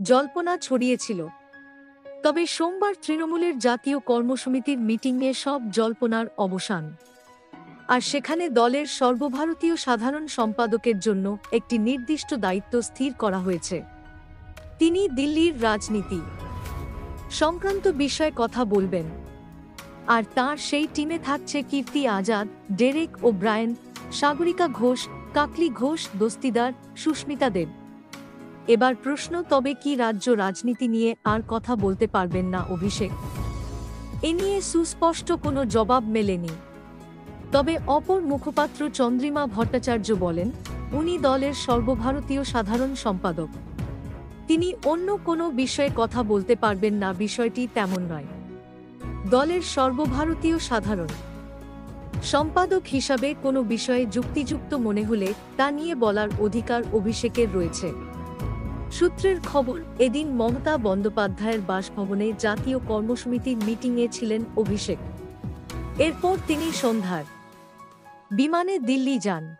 জল্পনা ছড়িয়েছিল। তবে সোমবার তৃণমূলের জাতীয় কর্মসমিতির মিটিংয়ে সব জল্পনার অবসান। আর সেখানে দলের সর্বভারতীয় সাধারণ সম্পাদকের জন্য একটি নির্দিষ্ট দায়িত্ব স্থির করা হয়েছে। তিনি দিল্লির রাজনীতি সংক্রান্ত বিষয়ে কথা বলবেন। আর তাঁর সেই টিমে থাকছে কীর্তি আজাদ, ডেরেক ওব্রায়েন, সাগরিকা ঘোষ, কাকলি ঘোষ দস্তিদার, সুস্মিতা দেব। এবার প্রশ্ন, তবে কি রাজ্য রাজনীতি নিয়ে আর কথা বলতে পারবেন না অভিষেক? এ নিয়ে সুস্পষ্ট কোনো জবাব মেলেনি। তবে অপর মুখপাত্র চন্দ্রিমা ভট্টাচার্য বলেন, উনি দলের সর্বভারতীয় সাধারণ সম্পাদক। তিনি অন্য কোনো বিষয়ে কথা বলতে পারবেন না, বিষয়টি তেমন নয়। দলের সর্বভারতীয় সাধারণ সম্পাদক হিসাবে কোনো বিষয়ে যুক্তিযুক্ত মনে হলে তা নিয়ে বলার অধিকার অভিষেকের রয়েছে। সূত্রের খবর, এদিন মমতা বন্দ্যোপাধ্যায়ের বাসভবনে জাতীয় কর্মসমিতির মিটিংয়ে ছিলেন অভিষেক। এরপর তিনি সন্ধ্যার বিমানে দিল্লি যান।